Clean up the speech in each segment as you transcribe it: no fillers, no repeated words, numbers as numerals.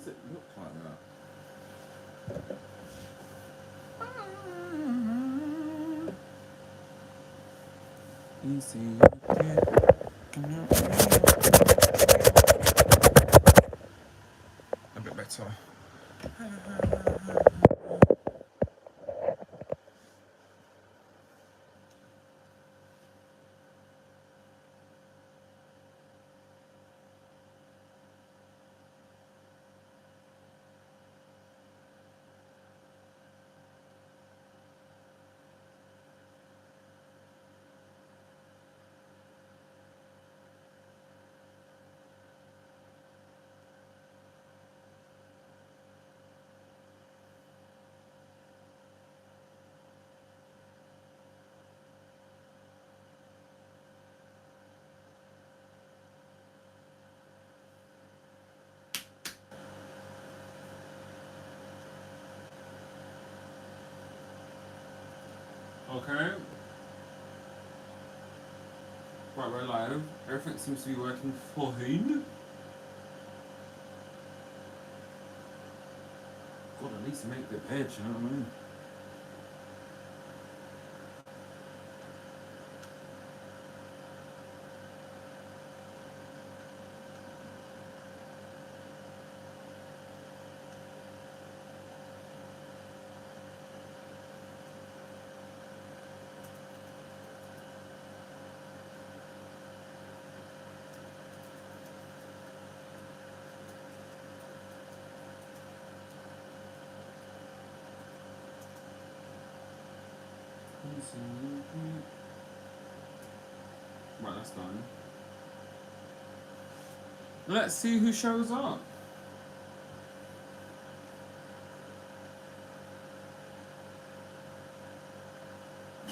does it look like that? Easy, okay. A bit better. Okay. Right, we're live. Everything seems to be working fine. God, at least make the bed, you know what I mean? Right, that's done. Let's see who shows up.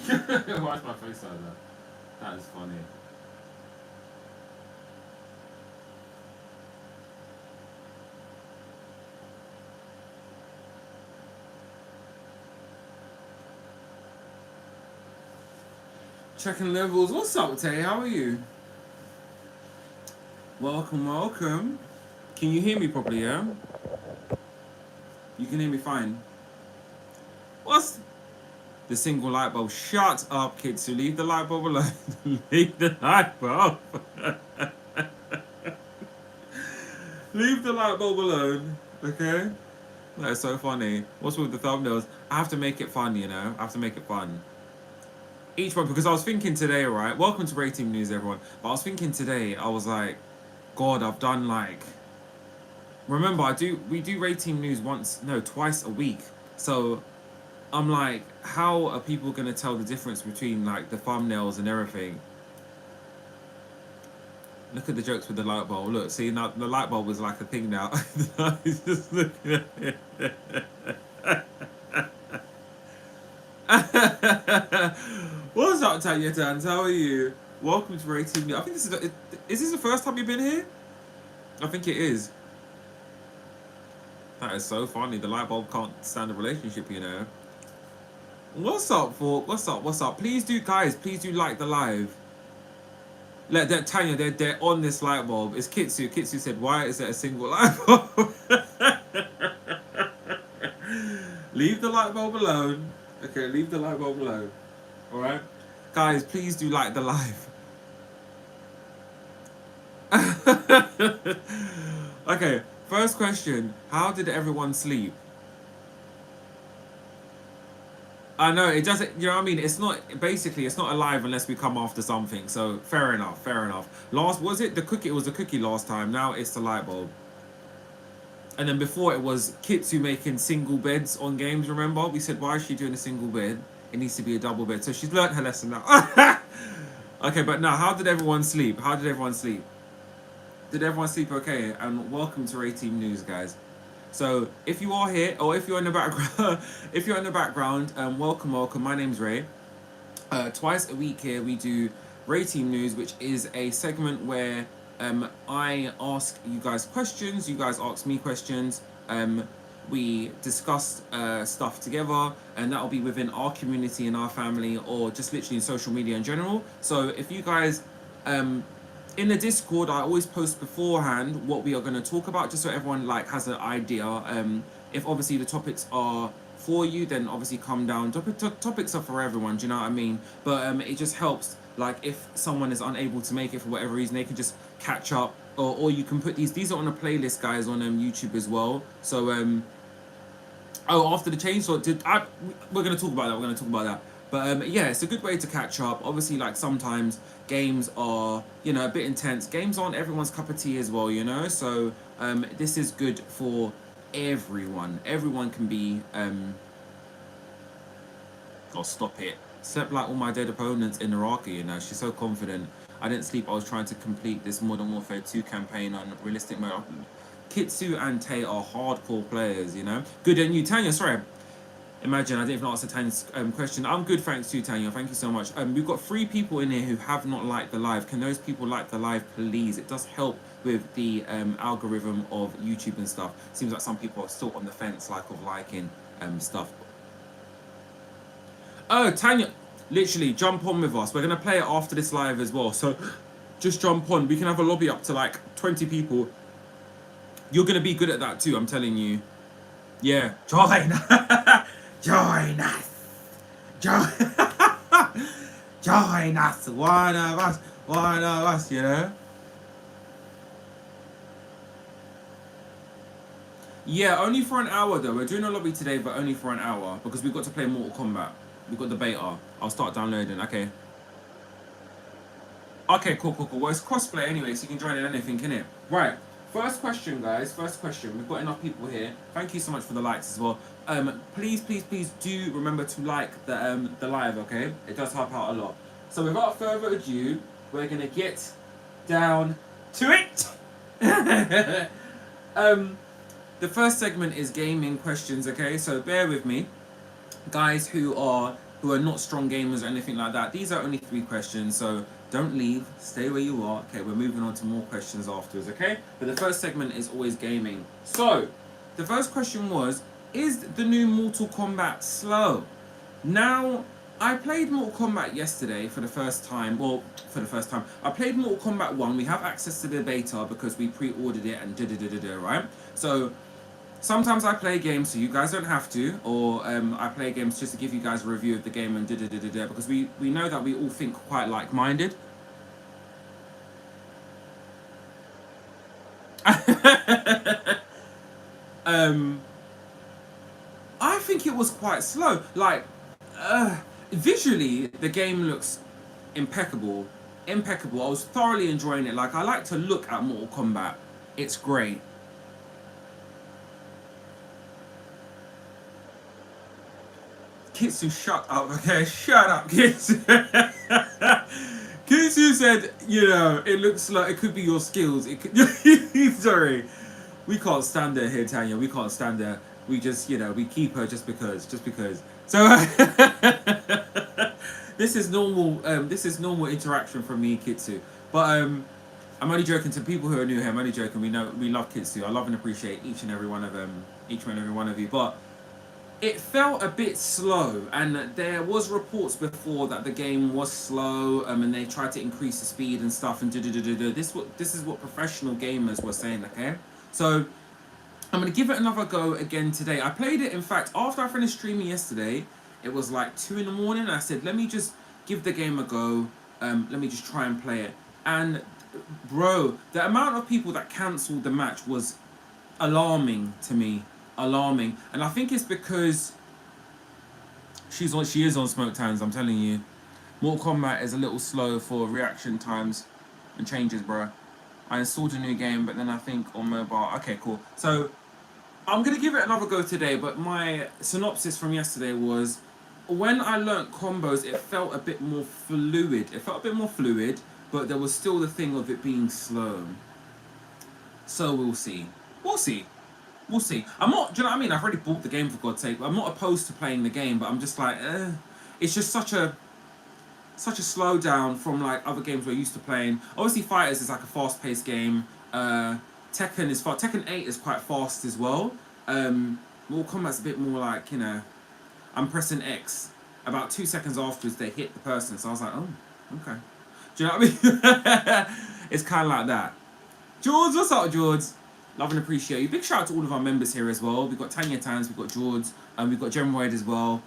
Why's my face like that? That is funny. Checking levels. What's up, Tay? How are you? Welcome, welcome. Can you hear me properly, yeah? You can hear me fine. What's the single light bulb? Shut up, kids who leave the light bulb alone. Leave the light bulb. Leave the light bulb alone, okay? That is so funny. What's with the thumbnails? I have to make it fun, you know? I have to make it fun. Each one, because I was thinking today, right? Welcome to Rayteam News, everyone. But I was thinking today, I was like, God, I've done like... Remember, we do Rayteam News twice a week. So I'm like, how are people going to tell the difference between like the thumbnails and everything? Look at the jokes with the light bulb. Look, see, now the light bulb is like a thing now. He's just looking at it. What's up, Tanya Tans? How are you? Welcome to Rayteam News. I think is this the first time you've been here? I think it is. That is so funny. The light bulb can't stand a relationship, you know. What's up, Fork? What's up? What's up? Please do, guys. Please do like the live. Let that Tanya, they're on this light bulb. It's Kitsu. Kitsu said, "Why is there a single light bulb?" Leave the light bulb alone. Okay, leave the light bulb alone. All right, guys. Please do like the live. Okay. First question: how did everyone sleep? I know it doesn't. You know what I mean? It's not alive unless we come after something. So fair enough. Fair enough. Last was it the cookie? It was the cookie last time. Now it's the light bulb. And then before it was Kitsu making single beds on games. Remember we said why is she doing a single bed? It needs to be a double bed. So she's learnt her lesson now. Okay, but now how did everyone sleep? How did everyone sleep? Did everyone sleep okay? And welcome to Rayteam News, guys. So if you are here, or if you're in the background, welcome, welcome. My name's Ray. Twice a week here we do Rayteam News, which is a segment where I ask you guys questions, you guys ask me questions. We discuss stuff together, and that'll be within our community and our family, or just literally in social media in general. So if you guys in the Discord, I always post beforehand what we are going to talk about, just so everyone like has an idea. If obviously the topics are for you, then obviously come down. Topics are for everyone. Do you know what I mean? But it just helps. Like if someone is unable to make it for whatever reason, they can just catch up, or you can put these. These are on a playlist, guys, on YouTube as well. So oh, after the chainsaw, we're gonna talk about that. We're gonna talk about that. But yeah, it's a good way to catch up. Obviously, like sometimes games are, you know, a bit intense. Games aren't everyone's cup of tea as well, you know. So this is good for everyone. Everyone can be. Oh, stop it! Except like all my dead opponents in Iraqi, you know. She's so confident. I didn't sleep. I was trying to complete this Modern Warfare 2 campaign on realistic mode. Kitsu and Tay are hardcore players, you know. Good, and you, Tanya. Sorry, imagine I didn't even answer Tanya's question. I'm good, thanks to Tanya. Thank you so much. We've got 3 people in here who have not liked the live. Can those people like the live, please? It does help with the algorithm of YouTube and stuff. Seems like some people are still on the fence, like of liking stuff. Oh, Tanya, literally jump on with us. We're gonna play it after this live as well. So just jump on. We can have a lobby up to like 20 people. You're gonna be good at that too, I'm telling you. Yeah. Join Join us. Join Join us. One of us. One of us, you know? Yeah, only for an hour though. We're doing a lobby today, but only for an hour because we've got to play Mortal Kombat. We've got the beta. I'll start downloading, okay. Okay, cool. Well, it's crossplay anyway, so you can join in anything, innit? Right. First question, guys. First question. We've got enough people here. Thank you so much for the likes as well. Please do remember to like the live, okay? It does help out a lot. So without further ado, we're gonna get down to it. The first segment is gaming questions, okay? So bear with me, guys who are not strong gamers or anything like that. These are only 3 questions, so don't leave, stay where you are. Okay, we're moving on to more questions afterwards, okay? But the first segment is always gaming. So, the first question was, is the new Mortal Kombat slow? Now, I played Mortal Kombat yesterday for the first time. Well, for the first time. I played Mortal Kombat 1. We have access to the beta because we pre-ordered it and da-da-da-da-da, right? So, sometimes I play games so you guys don't have to, or I play games just to give you guys a review of the game and da-da-da-da-da, because we know that we all think quite like-minded. I think it was quite slow. Like, visually, the game looks impeccable. Impeccable. I was thoroughly enjoying it. Like, I like to look at Mortal Kombat. It's great. Kitsu, shut up, okay? Shut up, Kitsu. Kitsu said, you know, it looks like it could be your skills. It could... Sorry. We can't stand her here, Tanya. We can't stand her. We just, you know, we keep her just because. So, this is normal interaction from me, Kitsu. But, I'm only joking to people who are new here. I'm only joking. We love Kitsu. I love and appreciate each and every one of you. But it felt a bit slow, and there was reports before that the game was slow, and they tried to increase the speed and stuff, and This is what professional gamers were saying, okay? So I'm gonna give it another go again today. I played it, in fact, after I finished streaming yesterday. It was like 2 in the morning. I said, let me just give the game a go. Let me just try and play it. And bro, the amount of people that cancelled the match was alarming to me. Alarming. And I think it's because she is on Smoke Times, I'm telling you. Mortal Kombat is a little slow for reaction times and changes, bro. I installed a new game, but then I think on mobile. Okay, cool. So I'm gonna give it another go today, but my synopsis from yesterday was, when I learnt combos, it felt a bit more fluid. But there was still the thing of it being slow. So we'll see. I'm not, do you know what I mean? I've already bought the game, for God's sake. I'm not opposed to playing the game, but I'm just like, it's just such a slowdown from like other games we're used to playing. Obviously, Fighters is like a fast-paced game. Tekken 8 is quite fast as well. Mortal Kombat's a bit more like, you know, I'm pressing X. About 2 seconds afterwards, they hit the person. So I was like, oh, okay. Do you know what I mean? It's kind of like that. George, what's up, George? Love and appreciate you. Big shout out to all of our members here as well. We've got Tanya Tans, we've got George, and we've got Jem Wade as well.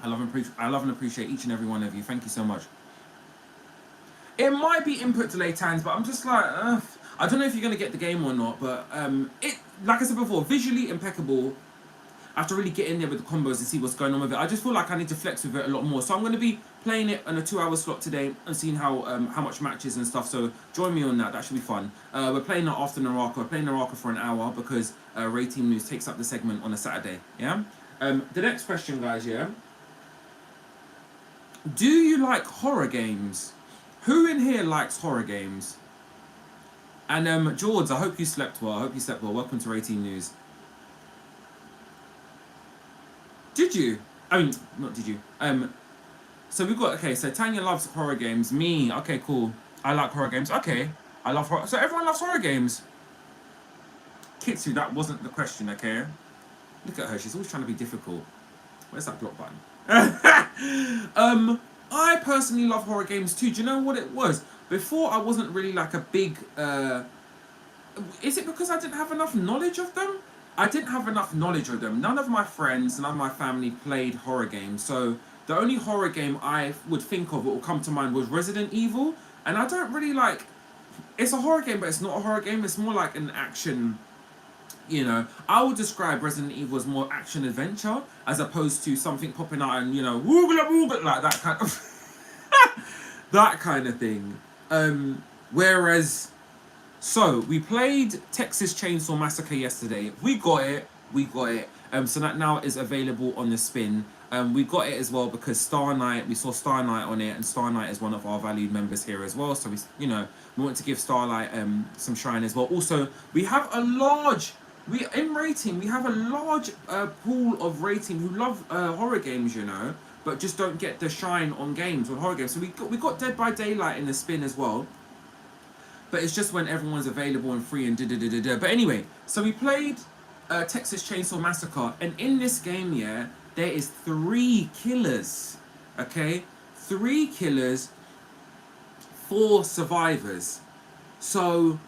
I love and appreciate each and every one of you. Thank you so much. It might be input delay times, but I'm just like, I don't know if you're gonna get the game or not. But it, like I said before, visually impeccable. I have to really get in there with the combos and see what's going on with it. I just feel like I need to flex with it a lot more. So I'm going to be playing it on a 2-hour slot today and seeing how much matches and stuff. So join me on that. That should be fun. We're playing that after Naraka. We're playing Naraka for an hour because Rayteam News takes up the segment on a Saturday. Yeah. The next question, guys. Yeah. Do you like horror games? Who in here likes horror games? And George, I hope you slept well. I hope you slept well. Welcome to Rayteam News. Did you? I mean, not did you. So we've got, okay, so Tanya loves horror games. Me, okay, cool. I like horror games. Okay, I love horror. So everyone loves horror games. Kitsu, that wasn't the question, okay? Look at her, she's always trying to be difficult. Where's that block button? I personally love horror games too. Do you know what it was? Before, I wasn't really like a big... is it because I didn't have enough knowledge of them? I didn't have enough knowledge of them. None of my friends, none of my family played horror games. So the only horror game I would think of, what would come to mind, was Resident Evil. And I don't really like... It's a horror game, but it's not a horror game. It's more like an action... You know, I would describe Resident Evil as more action adventure as opposed to something popping out and, you know, woogla woogla, like that kind of that kind of thing. Whereas, so we played Texas Chainsaw Massacre yesterday. We got it. So that now is available on the spin. We got it as well because Star Knight, we saw Star Knight on it, and Star Knight is one of our valued members here as well. So we, you know, we want to give Starlight some shine as well. Also, we have a large. In Rayteam, we have a large pool of Rayteam who love horror games, you know, but just don't get the shine on games, on horror games. So we got Dead by Daylight in the spin as well, but it's just when everyone's available and free and da-da-da-da-da. But anyway, so we played Texas Chainsaw Massacre, and in this game, yeah, there is 3 killers, okay? 3 killers, 4 survivors. So...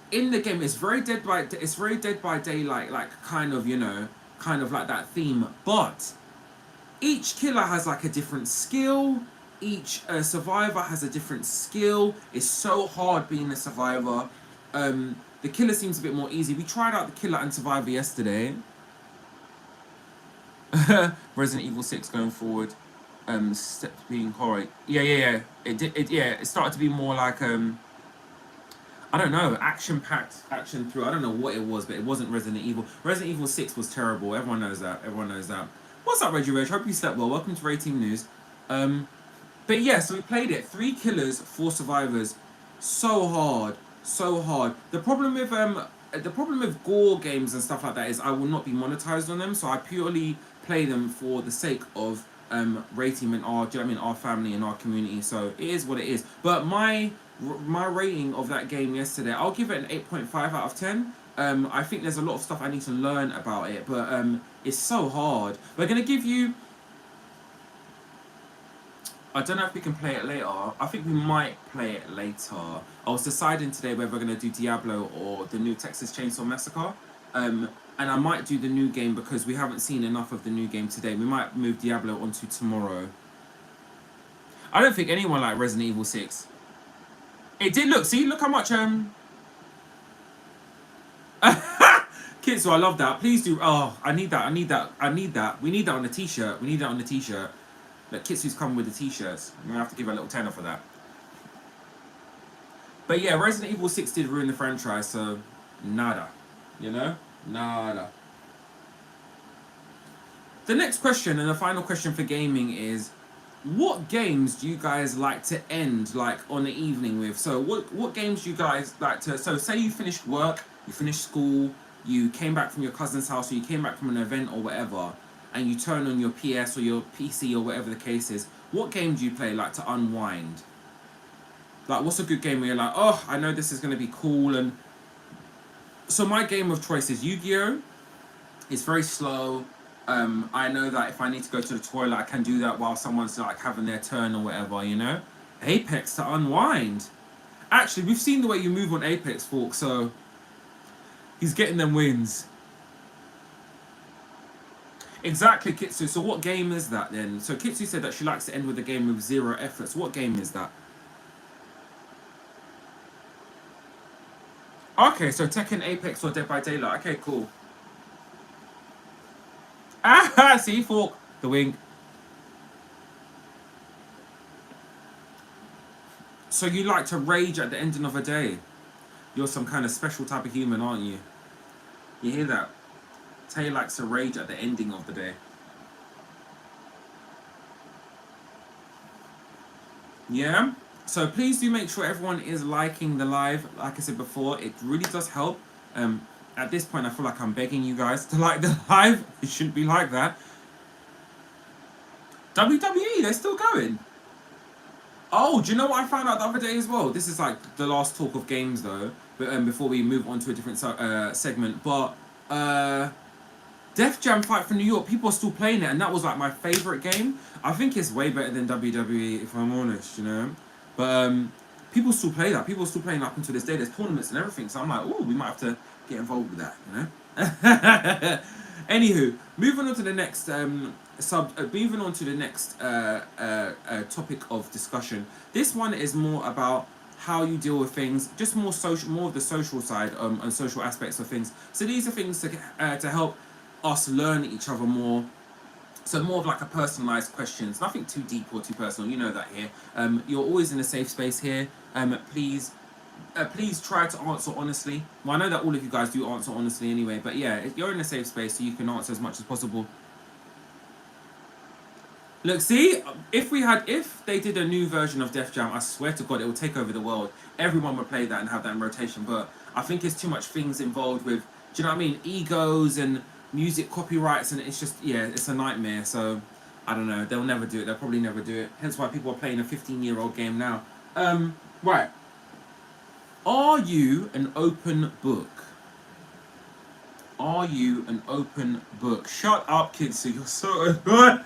in the game, it's very Dead by Daylight, like kind of, you know, kind of like that theme. But each killer has like a different skill. Each survivor has a different skill. It's so hard being a survivor. The killer seems a bit more easy. We tried out the killer and survivor yesterday. Resident Evil 6 going forward. Steps being horror. Yeah. It started to be more like I don't know, action-packed, action through. I don't know what it was, but it wasn't Resident Evil. Resident Evil 6 was terrible. Everyone knows that. What's up, Reggie Reg? Hope you slept well. Welcome to Rayteam News. But yeah, so we played it. 3 killers, 4 survivors. So hard. The problem with gore games and stuff like that is I will not be monetized on them. So I purely play them for the sake of Rayteam and our, do you know what I mean, our family and our community. So it is what it is. But my rating of that game yesterday, I'll give it an 8.5 out of 10. I think there's a lot of stuff I need to learn about it, but it's so hard. We're going to give you... I don't know if we can play it later. I think we might play it later. I was deciding today whether we're going to do Diablo or the new Texas Chainsaw Massacre. And I might do the new game because we haven't seen enough of the new game today. We might move Diablo onto tomorrow. I don't think anyone liked Resident Evil 6. It did look. See, look how much kids. So I love that. Please do. Oh, I need that. We need that on the t-shirt. Look, Kitsu's coming with the t-shirts. I'm gonna have to give her a little tenner for that. But yeah, Resident Evil 6 did ruin the franchise, so nada. You know? Nada. The next question and the final question for gaming is, what games do you guys like to end like on the evening with? So what games do you guys like to... So say you finished work, you finished school, you came back from your cousin's house, or you came back from an event or whatever, and you turn on your PS or your PC or whatever the case is. What game do you play like to unwind? Like, what's a good game where you're like, oh, I know this is going to be cool? And so my game of choice is Yu-Gi-Oh! It's very slow. I know that if I need to go to the toilet, I can do that while someone's like having their turn or whatever, you know? Apex to unwind. Actually, we've seen the way you move on Apex, Fork, so he's getting them wins. Exactly, Kitsu. So what game is that then? So Kitsu said that she likes to end with a game with zero effort. So what game is that? Okay, so Tekken, Apex, or Dead by Daylight. Okay, cool. Ah, see, Fork, the wing. So you like to rage at the ending of a day. You're some kind of special type of human, aren't you? You hear that? Tay likes to rage at the ending of the day. Yeah? So please do make sure everyone is liking the live. Like I said before, it really does help. At this point, I feel like I'm begging you guys to like the live. It shouldn't be like that. WWE, they're still going. Oh, do you know what I found out the other day as well? This is like the last talk of games though, but before we move on to a different segment. But Def Jam Fight for New York, people are still playing it, and that was like my favorite game. I think it's way better than WWE, if I'm honest, you know. But people still play that. People are still playing up until this day. There's tournaments and everything, so I'm like, oh, we might have to get involved with that, you know. Anywho, moving on to the next moving on to the next topic of discussion. This one is more about how you deal with things, just more social, more of the social side and social aspects of things. So these are things to help us learn each other more. So more of like a personalised questions, nothing too deep or too personal. You know that here. You're always in a safe space here. Please try to answer honestly. Well, I know that all of you guys do answer honestly anyway, but yeah, you're in a safe space, so you can answer as much as possible. Look, see, if they did a new version of Def Jam, I swear to God, it would take over the world. Everyone would play that and have that in rotation. But I think it's too much things involved with, do you know what I mean? Egos and music copyrights, and it's just, yeah, it's a nightmare. So I don't know. They'll never do it. They'll probably never do it. Hence why people are playing a 15-year-old game now. Right. Are you an open book? Are you an open book? Shut up, Kidsu. You're so annoying.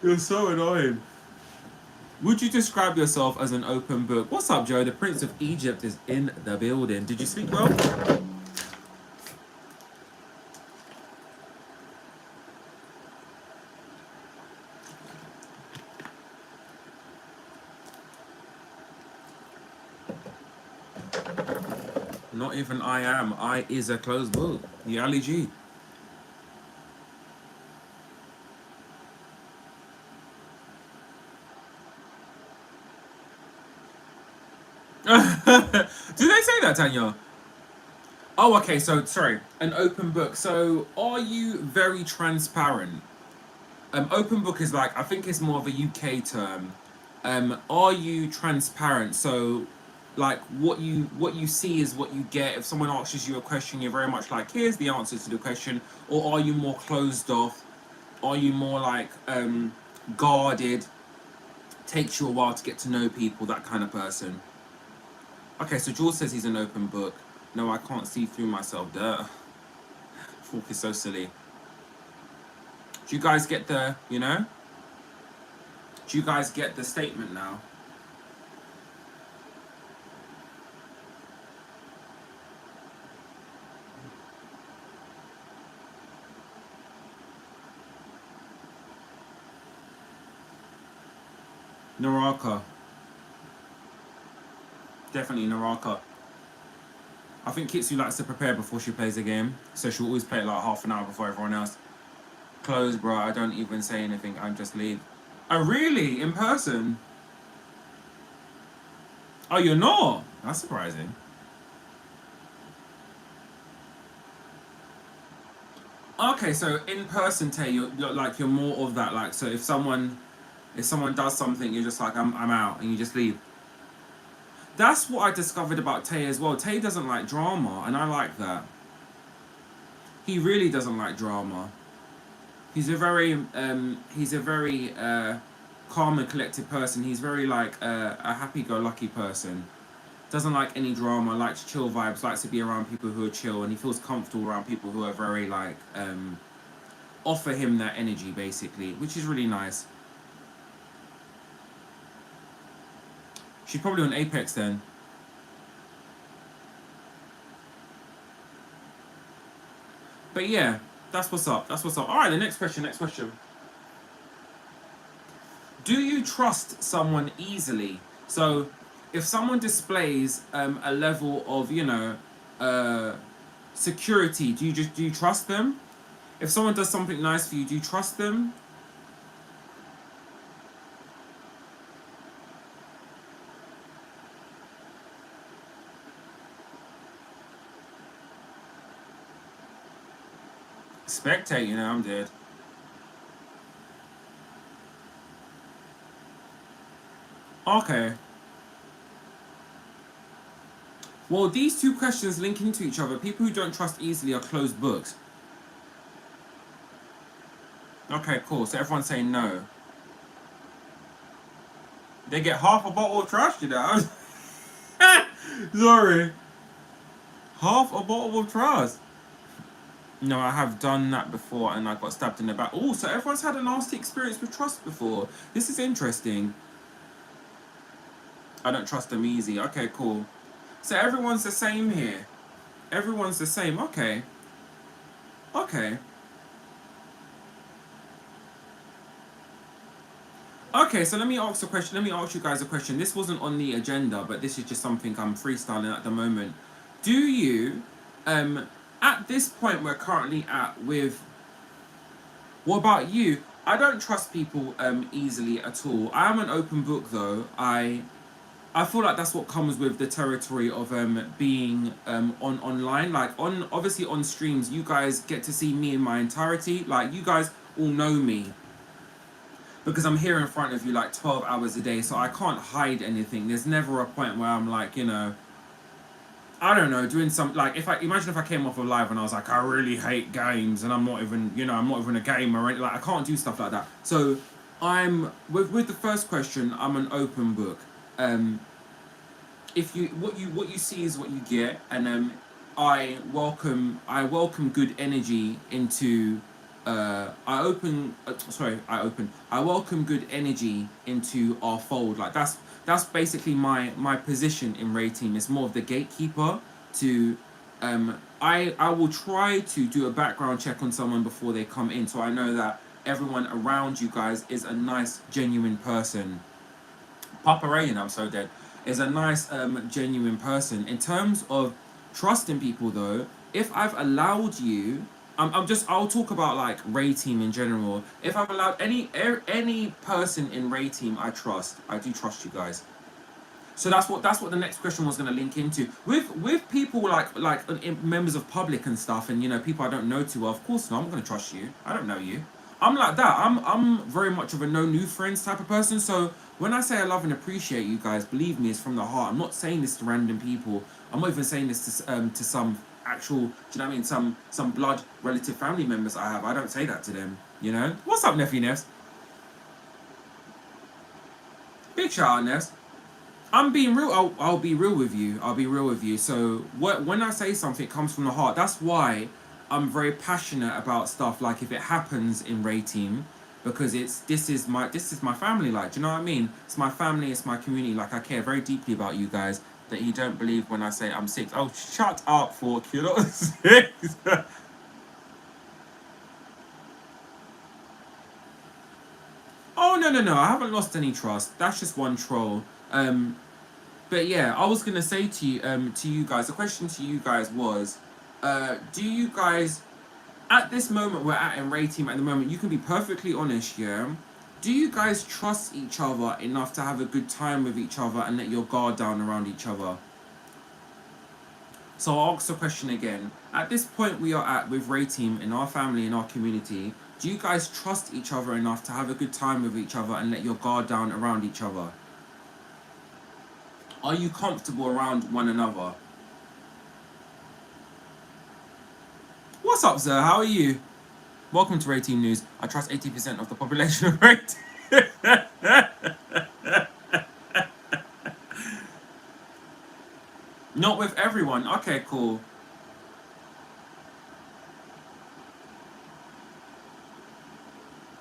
You're so annoying. Would you describe yourself as an open book? What's up, Joe? The Prince of Egypt is in the building. Did you sleep well? Not even I am. I is a closed book. Yali G. Did they say that, Tanya? Oh, okay. So, sorry. An open book. So, are you very transparent? Open book is like, I think it's more of a UK term. Are you transparent? So, like, what you see is what you get. If someone asks you a question, you're very much like, here's the answer to the question. Or are you more closed off? Are you more like guarded? Takes you a while to get to know people, that kind of person. Okay, so Jules says he's an open book. No, I can't see through myself. Duh. Fork is so silly. Do you guys get the, you know? Do you guys get the statement now? Naraka. Definitely Naraka. I think Kitsu likes to prepare before she plays a game, so she'll always play it like half an hour before everyone else. Close, bro. I don't even say anything. I just leave. Oh, really? In person? Oh, you're not? That's surprising. Okay, so in person, Tay, you're more of that. Like, so if someone does something, you're just like, I'm out, and you just leave. That's what I discovered about Tay as well. Tay doesn't like drama, and I like that. He really doesn't like drama. He's a very calm and collected person. He's very like a happy-go-lucky person. Doesn't like any drama. Likes chill vibes. Likes to be around people who are chill, and he feels comfortable around people who are very like offer him that energy basically, which is really nice. She's probably on Apex then. But yeah, that's what's up. That's what's up. All right, the next question. Next question. Do you trust someone easily? So, if someone displays a level of, uh, security, do you trust them? If someone does something nice for you, do you trust them? Spectate, I'm dead. Okay. Well, these two questions link into each other. People who don't trust easily are closed books. Okay, cool. So everyone's saying no. They get half a bottle of trash. Sorry. Half a bottle of trash. No, I have done that before and I got stabbed in the back. Oh, so everyone's had a nasty experience with trust before. This is interesting. I don't trust them easy. Okay, cool. So everyone's the same here. Everyone's the same. Okay. Okay. Okay, so let me ask a question. Let me ask you guys a question. This wasn't on the agenda, but this is just something I'm freestyling at the moment. Do you, at this point we're currently at with, what about you? I don't trust people easily at all. I am an open book though. I feel like that's what comes with the territory of being on online. Like on obviously on streams, you guys get to see me in my entirety. Like you guys all know me because I'm here in front of you like 12 hours a day, so I can't hide anything. There's never a point where I'm like, I don't know, doing some like if I imagine if I came off of live and I was like, I really hate games and I'm not even, I'm not even a gamer or anything, like I can't do stuff like that. So I'm with the first question, I'm an open book. If you what you see is what you get, and I welcome good energy into I welcome good energy into our fold. Like that's basically my position in Rayteam. It's more of the gatekeeper to I will try to do a background check on someone before they come in, so I know that everyone around you guys is a nice genuine person. Papa Ray, I'm so dead, is a nice, genuine person. In terms of trusting people, though, if I've allowed you, I'll talk about like Rayteam in general. If I've allowed any person in Rayteam, I do trust you guys. So that's what the next question was going to link into with people like members of public and stuff, and people I don't know too well. Of course, no, I'm not going to trust you. I don't know you. I'm like that. I'm very much of a no new friends type of person. So when I say I love and appreciate you guys, believe me, it's from the heart. I'm not saying this to random people. I'm not even saying this to some actual. Do you know what I mean? Some blood relative family members I have. I don't say that to them. What's up, nephew Ness? Big shout out, Ness. I'm being real. I'll be real with you. I'll be real with you. So when I say something, it comes from the heart. That's why I'm very passionate about stuff. Like if it happens in Rayteam, because this is my family. Like, do you know what I mean? It's my family. It's my community. Like I care very deeply about you guys. That you don't believe when I say I'm six. Oh, shut up, 4 kilos. Six. Oh no! I haven't lost any trust. That's just one troll. But yeah, I was gonna say to you guys, the question to you guys was, do you guys at this moment we're at in Rayteam at the moment, you can be perfectly honest, yeah? Do you guys trust each other enough to have a good time with each other and let your guard down around each other? So I'll ask the question again. At this point we are at with Rayteam in our family, in our community, do you guys trust each other enough to have a good time with each other and let your guard down around each other? Are you comfortable around one another? What's up, sir? How are you? Welcome to Rayteam News. I trust 80% of the population of Rayteam. Not with everyone. Okay, cool.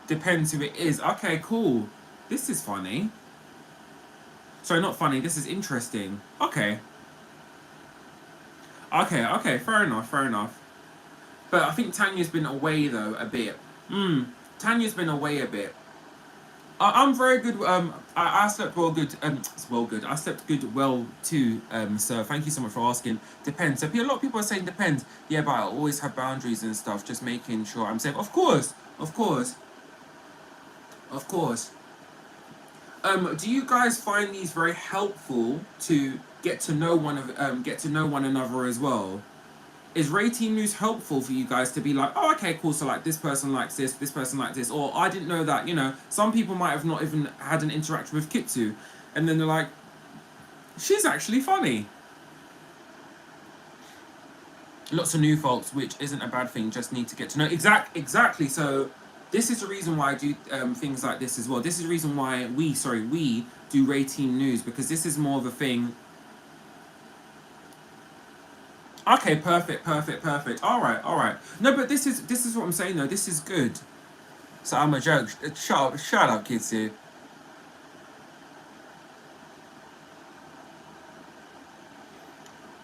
Depends who it is. Okay, cool. This is funny. Sorry, not funny. This is interesting. Okay. Okay. Fair enough. Fair enough. But I think Tanya's been away though a bit. Tanya's been away a bit. I'm very good. I slept well, good. It's well, good. I slept good, well too. So thank you so much for asking. Depends. So a lot of people are saying depends. Yeah, but I always have boundaries and stuff. Just making sure I'm safe. Of course, of course, of course. Do you guys find these very helpful to get to know one another as well? Is Rayteam news helpful for you guys to be like, oh, okay, cool, so like this person likes this person likes this, or I didn't know that, some people might have not even had an interaction with Kitsu, and then they're like, she's actually funny. Lots of new folks, which isn't a bad thing, just need to get to know. Exactly, so this is the reason why I do things like this as well. This is the reason why we do Rayteam news, because this is more of a thing. Okay, perfect. All right. No, but this is what I'm saying though. This is good. So I'm a joke. Shut up, Kitsu.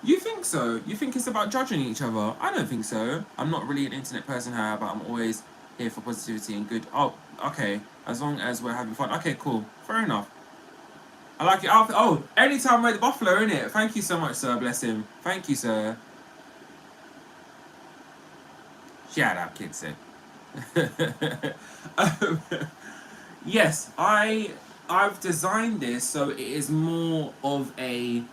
You think so? You think it's about judging each other? I don't think so. I'm not really an internet person, however, I'm always here for positivity and good. Oh, okay. As long as we're having fun. Okay, cool. Fair enough. I like your outfit. Oh, anytime wear the buffalo, innit? Thank you so much, sir. Bless him. Thank you, sir. Shut up, Kitsu. Yes, I've designed this so it is more of a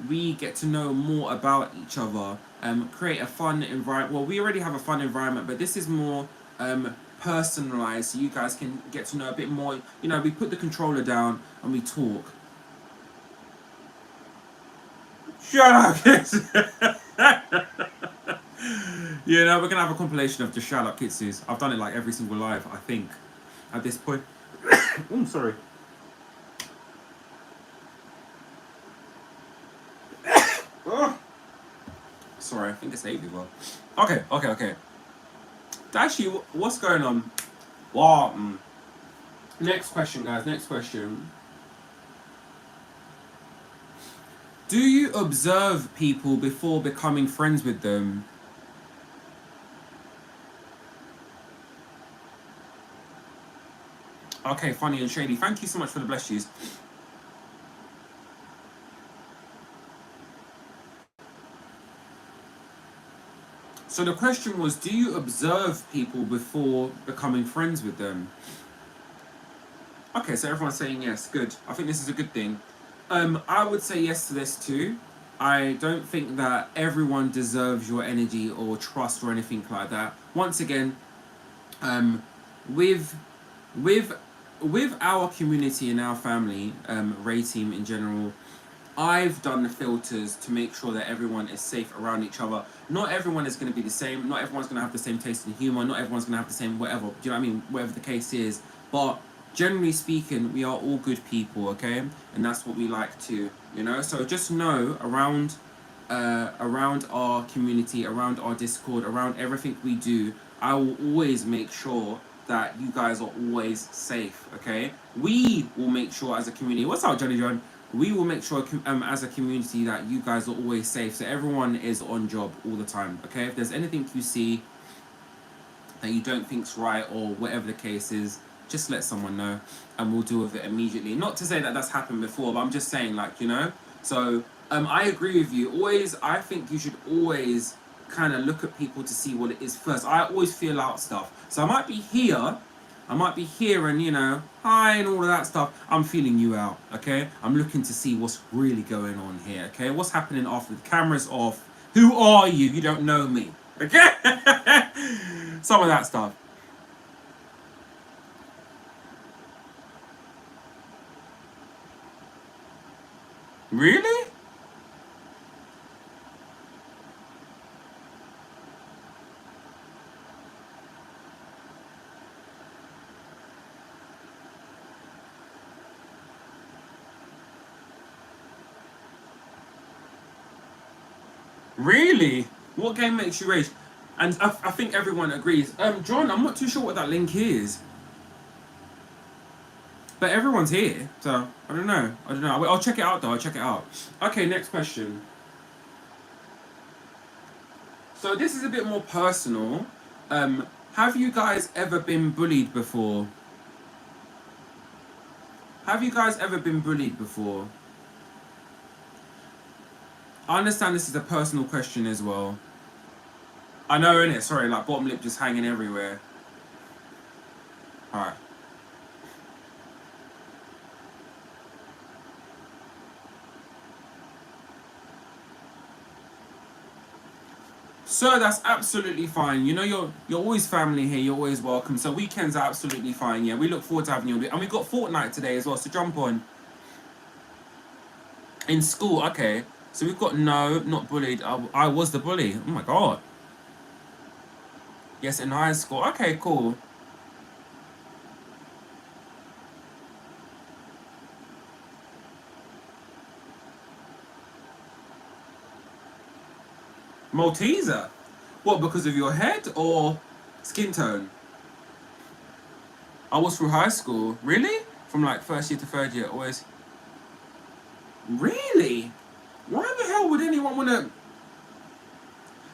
we get to know more about each other, create a fun environment. Well, we already have a fun environment, but this is more personalized, so you guys can get to know a bit more. We put the controller down and we talk. Shut up, kids. We're gonna have a compilation of just shout out Kitsus. I've done it like every single live, I think, at this point. Oh, sorry. Oh. Sorry, I think it's hay fever. Okay. Actually, what's going on? What? Next question, guys. Next question. Do you observe people before becoming friends with them? Okay, funny and shady. Thank you so much for the bless yous. So the question was, do you observe people before becoming friends with them? Okay, so everyone's saying yes. Good. I think this is a good thing. I would say yes to this too. I don't think that everyone deserves your energy or trust or anything like that. Once again, with our community and our family, Rayteam in general, I've done the filters to make sure that everyone is safe around each other. Not everyone is going to be the same. Not everyone's going to have the same taste in humor. Not everyone's going to have the same whatever. Do you know what I mean? Whatever the case is. But generally speaking, we are all good people, okay? And that's what we like to, So just know around our community, around our Discord, around everything we do, I will always make sure that you guys are always safe, okay? We will make sure as a community. What's up, Johnny John? We will make sure as a community that you guys are always safe, so everyone is on job all the time, okay? If there's anything you see that you don't think's right or whatever the case is, just let someone know and we'll deal with it immediately. Not to say that that's happened before, but I'm just saying, So I agree with you. I think you should always kind of look at people to see what it is first. I always feel out stuff. So I might be here and, hi and all of that stuff. I'm feeling you out, okay? I'm looking to see what's really going on here, okay? What's happening after the camera's off? Who are you? You don't know me, okay? Some of that stuff. Really? Really? What game makes you rage? And I think everyone agrees. John, I'm not too sure what that link is. But everyone's here, so I don't know. I don't know. I'll check it out though. I'll check it out. Okay, next question. So this is a bit more personal. Have you guys ever been bullied before? Have you guys ever been bullied before? I understand this is a personal question as well. I know, innit? Sorry, like bottom lip just hanging everywhere. Alright. So that's absolutely fine. You know, you're always family here. You're always welcome. So weekends are absolutely fine. Yeah, we look forward to having you. And we've got Fortnite today as well. So jump on. In school, okay. So we've got no, not bullied. I was the bully. Oh my god. Yes, in high school. Okay, cool. Malteser. What? Because of your head or skin tone? I was through high school. Really? From like first year to third year, always. Really? Why the hell would anyone want to...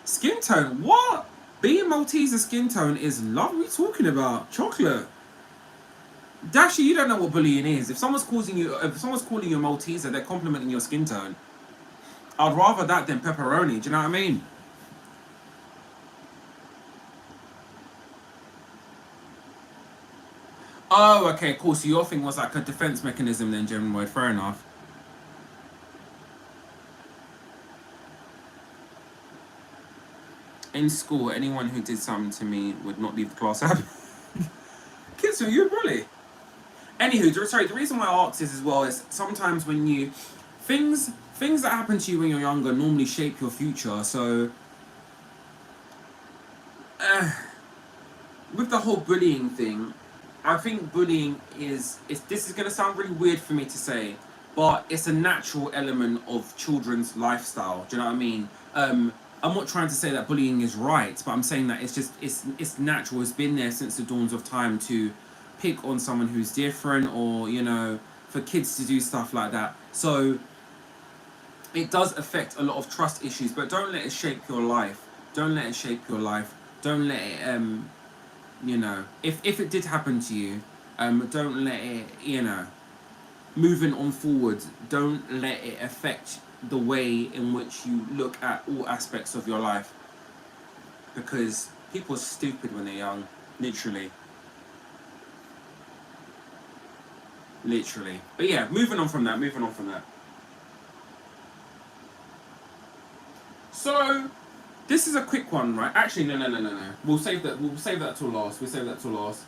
Skin tone? What? Being Malteser skin tone is love. What are we talking about? Chocolate. Dashy, you don't know what bullying is. If someone's calling you a Malteser, they're complimenting your skin tone. I'd rather that than pepperoni. Do you know what I mean? Oh, okay, cool. So your thing was like a defense mechanism then, German word. Fair enough. In school, anyone who did something to me would not leave the class happy. Kids, are you a bully? Anywho, sorry, the reason why I asked this as well is sometimes when you... Things that happen to you when you're younger normally shape your future, so... with the whole bullying thing, I think bullying is this is going to sound really weird for me to say, but it's a natural element of children's lifestyle. Do you know what I mean? I'm not trying to say that bullying is right, but I'm saying that it's natural. It's been there since the dawns of time to pick on someone who's different, or you know, for kids to do stuff like that. So it does affect a lot of trust issues, but don't let it shape your life. Don't let it shape your life. Don't let it you know, if it did happen to you, don't let it, you know, moving on forward, don't let it affect the way in which you look at all aspects of your life, because people are stupid when they're young, literally. But yeah, moving on from that. So this is a quick one, right? Actually, no. We'll save that till last.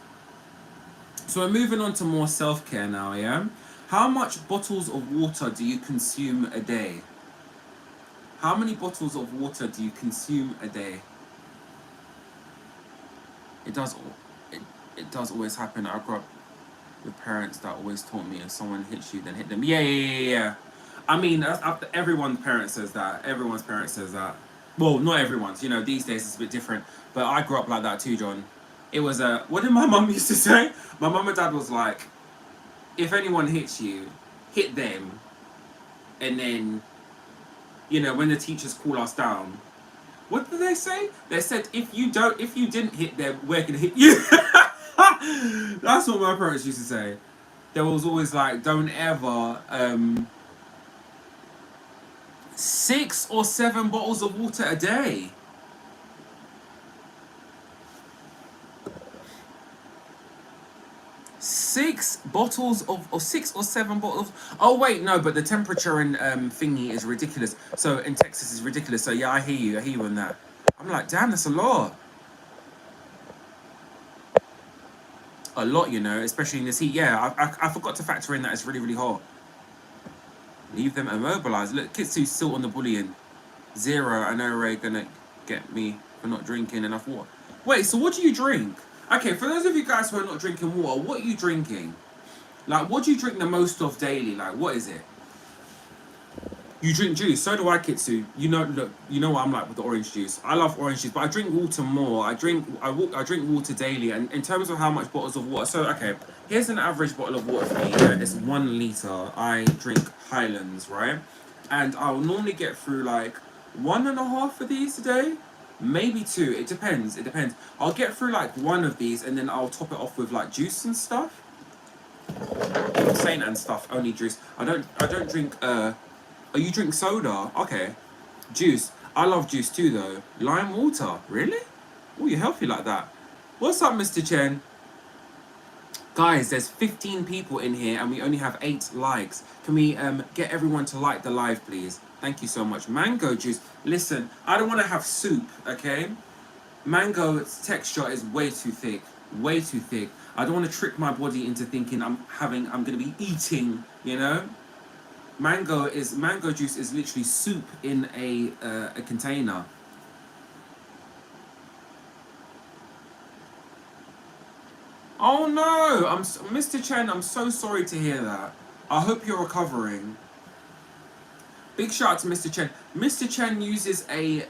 So we're moving on to more self-care now, yeah? How much bottles of water do you consume a day? How many bottles of water do you consume a day? It does always happen. I grew up with parents that always taught me if someone hits you, then hit them. Yeah. I mean, everyone's parent says that. Well, not everyone's. You know, these days it's a bit different. But I grew up like that too, John. It was what did my mum used to say? My mum and dad was like, if anyone hits you, hit them, and then, you know, when the teachers call us down, what did they say? They said, if you didn't hit them, we're gonna hit you. That's what my parents used to say. There was always like, don't ever 6 or 7 bottles of water a day. Six or 6 or 7 bottles. Oh wait, no, but the temperature in thingy is ridiculous. So in Texas is ridiculous. So yeah, I hear you on that. I'm like, damn, that's a lot. A lot, you know, especially in this heat. Yeah, I forgot to factor in that it's really, really hot. Leave them immobilized. Look, kids who still on the bullying. 0, I know Ray gonna get me for not drinking enough water. Wait, so what do you drink? Okay, for those of you guys who are not drinking water, what are you drinking? Like, what do you drink the most of daily? Like, what is it? You drink juice, so do I, Kitsu. You know, look, you know what I'm like with the orange juice. I love orange juice, but I drink water more. I drink water daily, and in terms of how much bottles of water. So okay, here's an average bottle of water for me. Yeah, it's 1 liter. I drink Highlands, right? And I'll normally get through like one and a half of these a day, maybe two. It depends. It depends. I'll get through like one of these, and then I'll top it off with like juice and stuff. I'm saying and stuff. Only juice. I don't drink. Oh, you drink soda? Okay. Juice. I love juice too, though. Lime water. Really? Oh, you're healthy like that. What's up, Mr. Chen? Guys, there's 15 people in here and we only have 8 likes. Can we get everyone to like the live, please? Thank you so much. Mango juice. Listen, I don't want to have soup, okay? Mango's texture is way too thick. Way too thick. I don't want to trick my body into thinking I'm going to be eating, you know? Mango juice is literally soup in a container. Oh no, Mr. Chen. I'm so sorry to hear that. I hope you're recovering. Big shout out to Mr. Chen. Mr. Chen uses a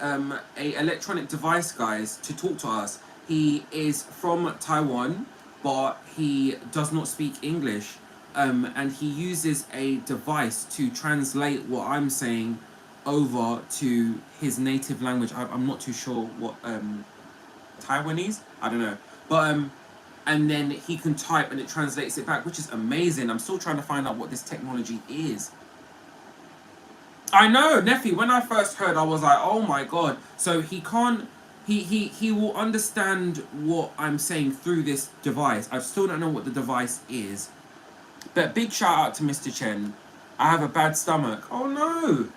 electronic device, guys, to talk to us. He is from Taiwan, but he does not speak English. And he uses a device to translate what I'm saying over to his native language. I'm not too sure what Taiwanese. I don't know, but and then he can type and it translates it back, which is amazing. I'm still trying to find out what this technology is. I know, Neffy. When I first heard, I was like, oh my god. So he can't. He will understand what I'm saying through this device. I still don't know what the device is. But big shout out to Mr. Chen. I have a bad stomach. Oh no.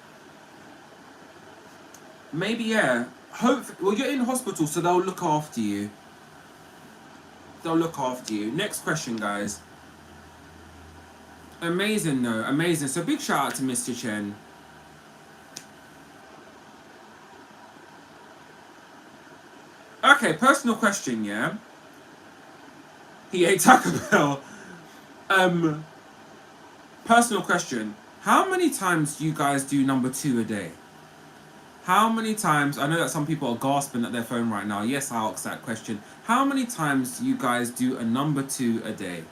Maybe, yeah. Well, you're in hospital, so they'll look after you. They'll look after you. Next question, guys. Amazing, though. Amazing. So big shout out to Mr. Chen. Okay, personal question, yeah? He ate Taco Bell. Personal question. How many times do you guys do number 2 a day? How many times, I know that some people are gasping at their phone right now. Yes, I asked that question. How many times do you guys do a number 2 a day?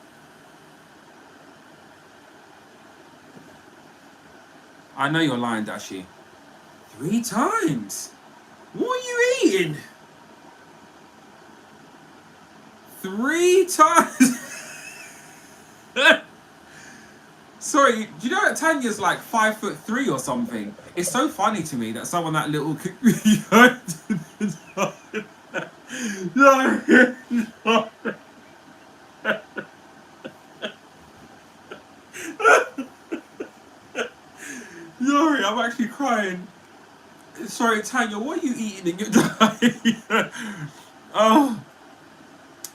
I know you're lying, Dashi. 3 times? What are you eating? 3 times? Sorry, do you know that Tanya's like 5'3" or something? It's so funny to me that someone that little could no. Sorry, I'm actually crying. Sorry, Tanya, what are you eating in your diet? Oh,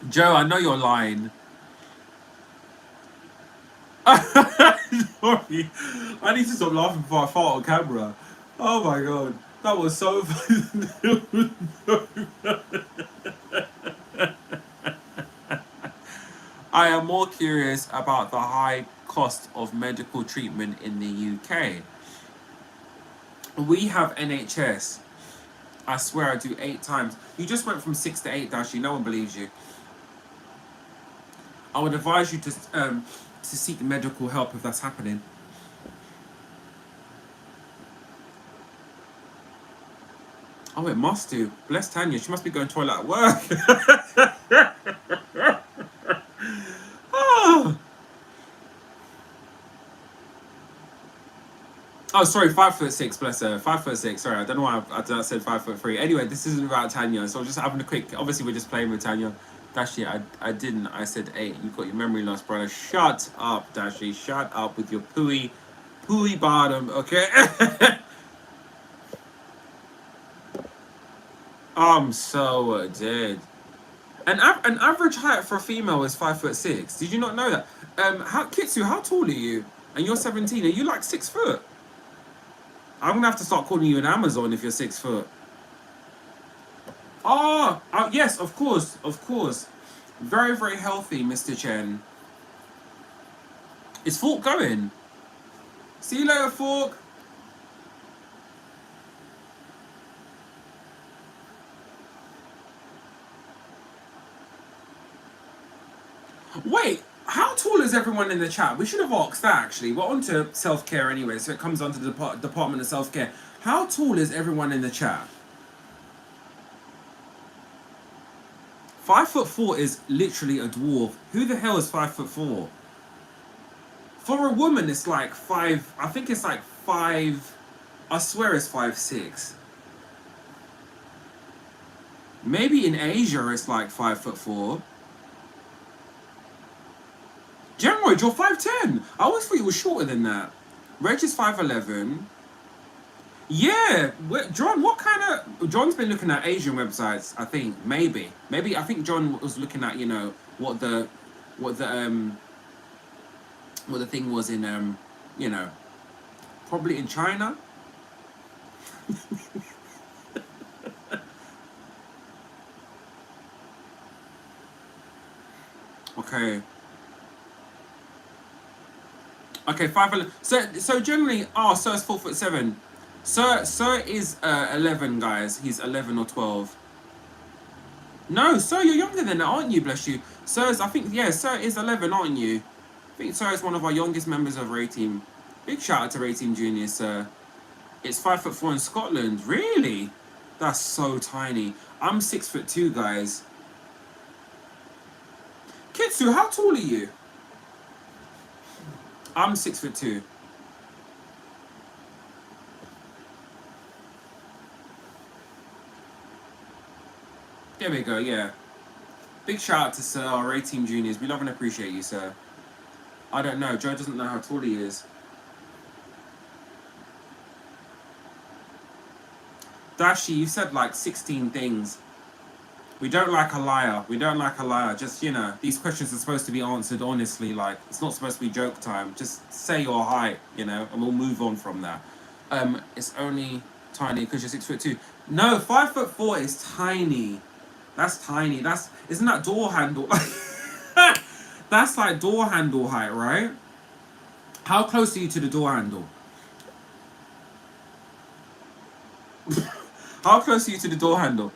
Joe, I know you're lying. Sorry, I need to stop laughing before I fart on camera. Oh my god, that was so funny. I am more curious about the high cost of medical treatment in the UK. We have NHS. I swear I do 8 times. You just went from 6 to 8, Dashi. No one believes you. I would advise you to seek medical help if that's happening. Oh, it must do. Bless Tanya. She must be going to toilet at work. Oh, sorry, 5'6", bless her. 5'6". Sorry, I don't know why I said 5'3". Anyway, this isn't about Tanya, so I'm just having a quick. Obviously, we're just playing with Tanya. Dashi, I didn't. I said 8. You got your memory loss, brother. Shut up, Dashi. Shut up with your pooey bottom. Okay. I'm so dead. An average height for a female is 5'6". Did you not know that? Kitsu, how tall are you? And you're 17. Are you like 6 foot? I'm gonna have to start calling you an Amazon if you're 6 foot. Oh, yes, of course, of course. Very, very healthy, Mr. Chen. Is Fork going? See you later, Fork. Wait, how tall is everyone in the chat? We should have asked that actually. We're on to self-care anyway, so it comes onto the Department of Self-Care. How tall is everyone in the chat? 5'4" is literally a dwarf. Who the hell is 5'4"? For a woman, it's like five. I think it's like five. I swear it's 5'6". Maybe in Asia it's like 5'4". Gemroid, you're 5'10". I always thought you were shorter than that. Reg is 5'11". Yeah, John. What kind of? John's been looking at Asian websites. I think maybe. I think John was looking at what the what the what the thing was in probably in China. Okay. Okay, 5'11". So generally, Sir's 4'7". Sir is 11, guys. He's 11 or 12. No, Sir, you're younger than that, aren't you? Bless you. Sir is 11, aren't you? I think Sir is one of our youngest members of Rayteam. Big shout out to Rayteam Junior, Sir. It's 5'4" in Scotland. Really? That's so tiny. I'm 6'2", guys. Kitsu, how tall are you? I'm 6'2". There we go, yeah. Big shout out to Sir, our Rayteam Juniors. We love and appreciate you, Sir. I don't know. Joe doesn't know how tall he is. Dashi, you said like 16 things. We don't like a liar. We don't like a liar. Just, these questions are supposed to be answered honestly. Like, it's not supposed to be joke time. Just say your height, and we'll move on from that. It's only tiny because you're 6'2". No, 5'4" is tiny. That's tiny. Isn't that door handle? That's like door handle height, right? How close are you to the door handle? How close are you to the door handle?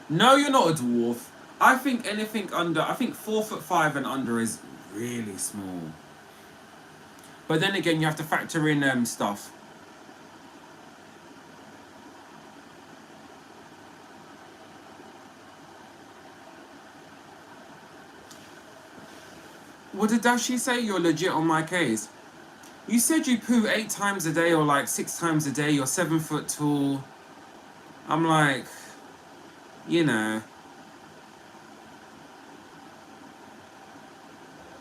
No, you're not a dwarf. I think anything under, I think 4'5" and under is really small. But then again, you have to factor in stuff. What did Dashi say? You're legit on my case. You said you poo 8 times a day or like 6 times a day. You're 7 foot tall. I'm like,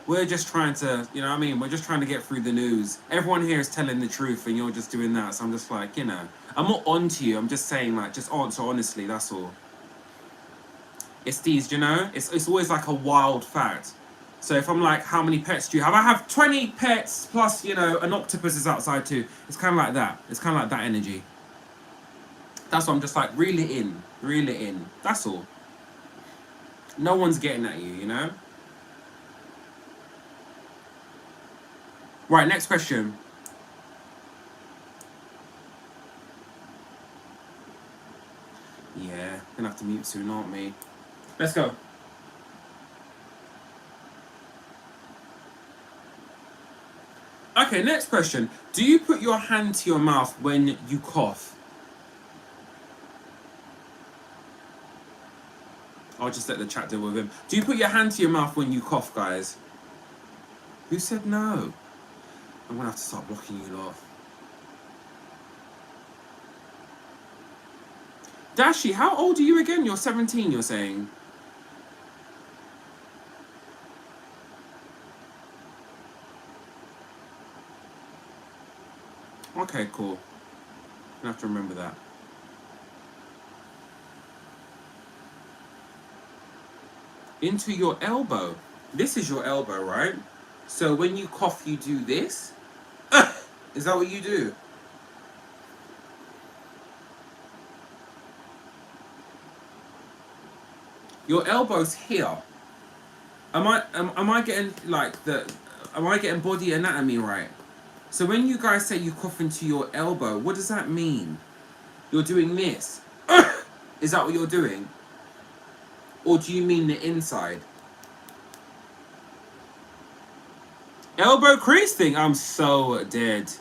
we're just trying to, we're just trying to get through the news. Everyone here is telling the truth and you're just doing that. So I'm just like, I'm not on to you. I'm just saying, like, just answer honestly. That's all. It's these, it's always like a wild fact. So if I'm like, how many pets do you have? I have 20 pets plus, an octopus is outside too. It's kind of like that. It's kind of like that energy. That's why I'm just like, reel it in. Reel it in. That's all. No one's getting at you, Right, next question. Yeah, gonna have to mute soon, aren't we? Let's go. Okay, next question. Do you put your hand to your mouth when you cough? I'll just let the chat deal with him. Do you put your hand to your mouth when you cough, guys? Who said no? I'm gonna have to start blocking you lot. Dashi, how old are you again? You're 17, you're saying? Okay, cool. I have to remember that. Into your elbow. This is your elbow, right? So when you cough, you do this? Is that what you do? Your elbow's here. Am I getting like am I getting body anatomy right? So when you guys say you cough into your elbow, what does that mean? You're doing this. Is that what you're doing? Or do you mean the inside? Elbow crease thing? I'm so dead.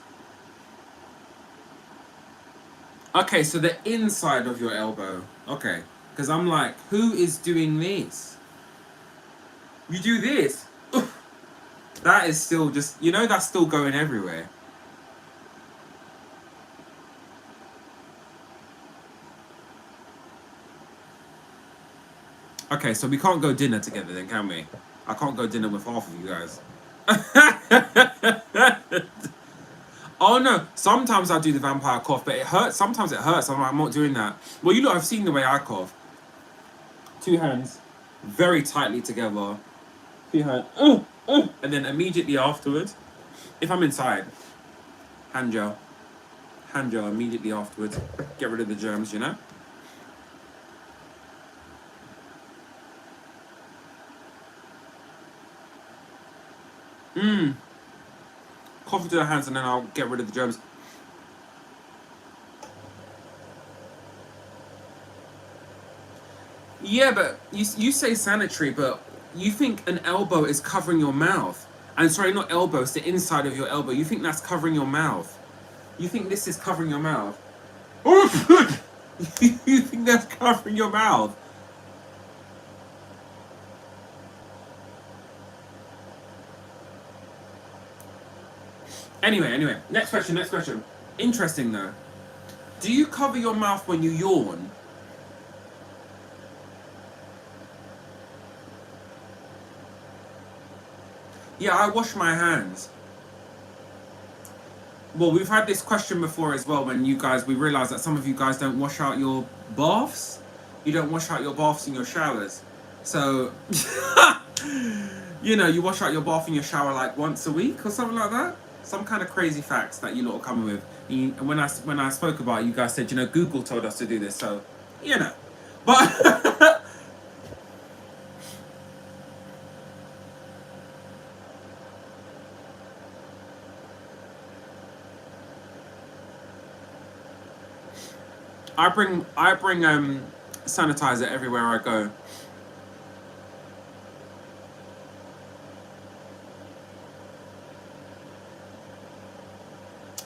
Okay, so the inside of your elbow. Okay. Because I'm like, who is doing this? You do this. Oof. That is still just, that's still going everywhere. Okay, so we can't go dinner together then, can we? I can't go dinner with half of you guys. Oh no, sometimes I do the vampire cough, but it hurts. Sometimes it hurts. I'm not doing that. Well, I've seen the way I cough. 2 hands very tightly together. 2 hands. And then immediately afterwards, if I'm inside, hand gel. Hand gel immediately afterwards. Get rid of the germs, Cough into the hands and then I'll get rid of the germs. Yeah, but you say sanitary, but you think an elbow is covering your mouth. And sorry, not elbow, it's the inside of your elbow. You think that's covering your mouth. You think this is covering your mouth. You think that's covering your mouth. Anyway, next question. Interesting though. Do you cover your mouth when you yawn? Yeah, I wash my hands. Well, we've had this question before as well when we realised that some of you guys don't wash out your baths. You don't wash out your baths and your showers. So, you wash out your bath and your shower like once a week or something like that. Some kind of crazy facts that you lot are coming with. And when I spoke about it, you guys said, Google told us to do this. So, But... I bring sanitizer everywhere I go.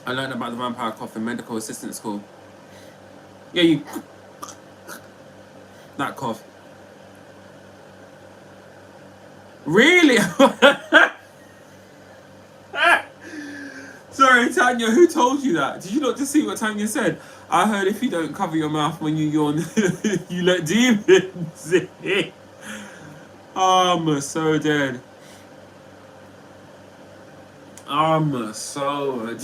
I learned about the vampire cough in medical assistant school. Yeah, that cough. Really? Sorry, Tanya, who told you that? Did you not just see what Tanya said? I heard if you don't cover your mouth when you yawn, you let demons in. I'm so dead. I'm so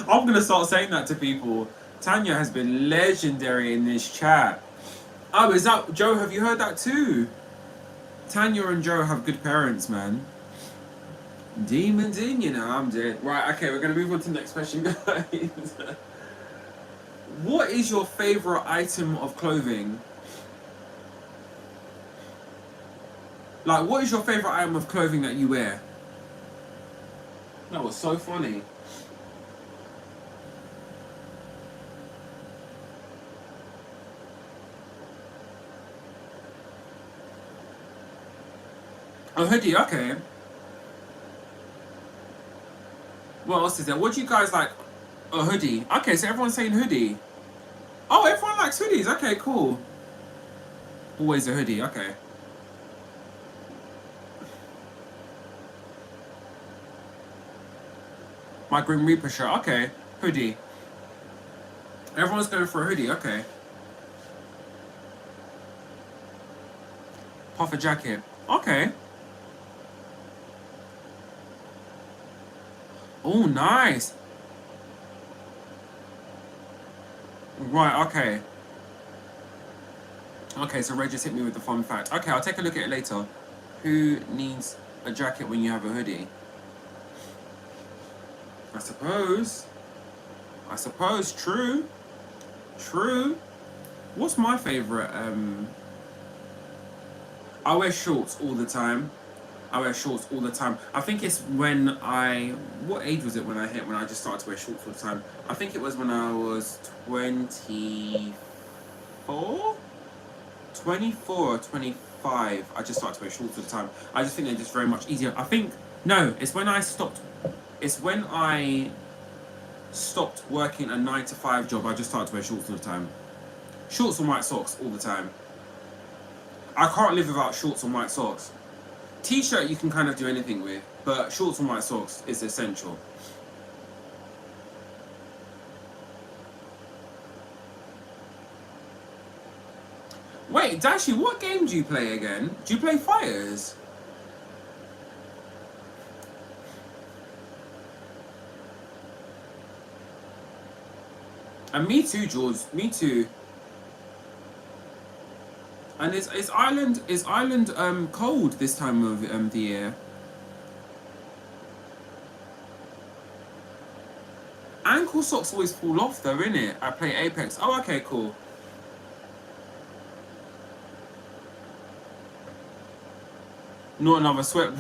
I'm gonna start saying that to people. Tanya has been legendary in this chat. Oh, is that Joe? Have you heard that too? Tanya and Joe have good parents, man. Demons in, I'm dead. Right, okay, we're gonna move on to the next question, guys. What is your favorite item of clothing? Like, what is your favorite item of clothing that you wear? That was so funny. A hoodie, okay. What else is there? What do you guys like? A hoodie. Okay, so everyone's saying hoodie. Oh, everyone likes hoodies. Okay, cool. Always a hoodie, okay. My Grim Reaper shirt, okay. Hoodie. Everyone's going for a hoodie, okay. Puffer jacket, okay. Oh, nice. Right, okay. Okay, so Ray just hit me with the fun fact. Okay, I'll take a look at it later. Who needs a jacket when you have a hoodie? I suppose, true. True. What's my favourite? I wear shorts all the time. I wear shorts all the time. I think it's when what age was it when I just started to wear shorts all the time? I think it was when I was 24? 24 or 25. I just started to wear shorts all the time. I just think they're just very much easier. I think, no, it's when I stopped working a 9 to 5 job. I just started to wear shorts all the time. Shorts and white socks all the time. I can't live without shorts and white socks. T-shirt you can kind of do anything with, but shorts and white socks is essential. Wait, Dashi, what game do you play again? Do you play Fighters? And me too, George. Me too. And is Ireland cold this time of the year? Ankle socks always fall off though, innit? I play Apex. Oh, okay, cool. Not another sweat.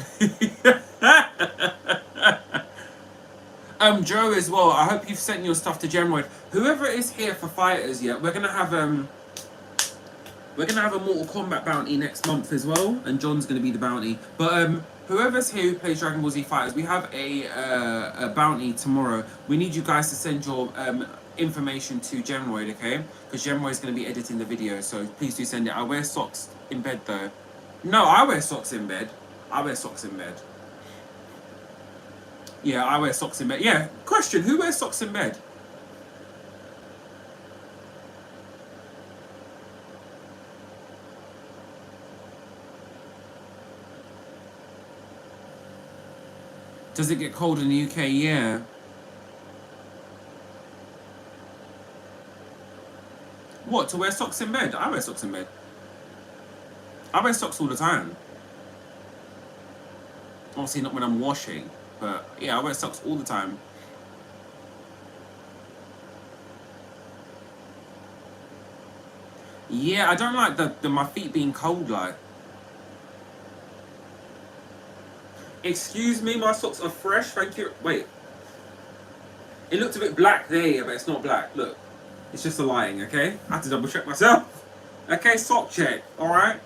Joe as well. I hope you've sent your stuff to Gemroid. Whoever is here for Fighters, yeah, we're gonna have a Mortal Kombat bounty next month as well, and John's gonna be the bounty. But whoever's here who plays Dragon Ball Z Fighters, we have a bounty tomorrow. We need you guys to send your information to Gemroid, okay? Because Gemroid's gonna be editing the video, so please do send it. I wear socks in bed though. No, I wear socks in bed. I wear socks in bed. Yeah, I wear socks in bed. Yeah, question, who wears socks in bed? Does it get cold in the UK? Yeah. What, to wear socks in bed? I wear socks in bed. I wear socks all the time. Obviously not when I'm washing, but yeah, I wear socks all the time. Yeah, I don't like the my feet being cold like. Excuse me, my socks are fresh, thank you. Wait. It looked a bit black there, but it's not black. Look. It's just a lighting, okay? I have to double check myself. Okay, sock check, alright?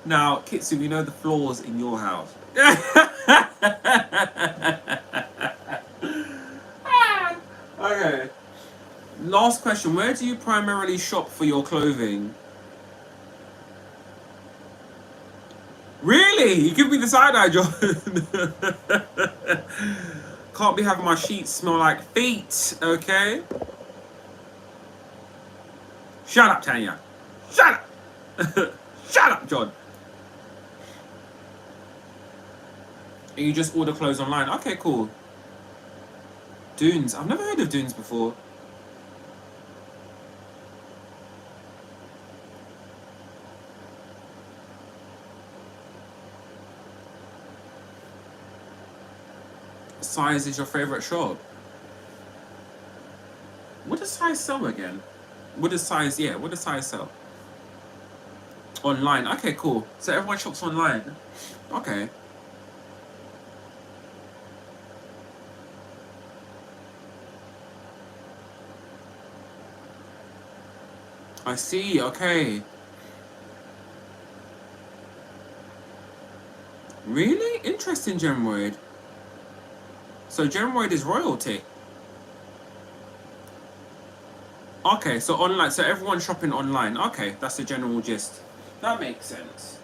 Now, Kitsu, we know the flaws in your house. Okay. Last question. Where do you primarily shop for your clothing? Really? You give me the side-eye, John. Can't be having my sheets smell like feet, okay? Shut up, Tanya. Shut up. Shut up, John. And you just order clothes online. Okay, cool. Dunes. I've never heard of Dunes before. Size is your favorite shop? What does size sell again? What does size sell? Online. Okay, cool. So everyone shops online. Okay. I see, okay. Really? Interesting, Gemroid. So Gemroid is royalty. Okay, so online, so everyone's shopping online. Okay, that's the general gist. That makes sense.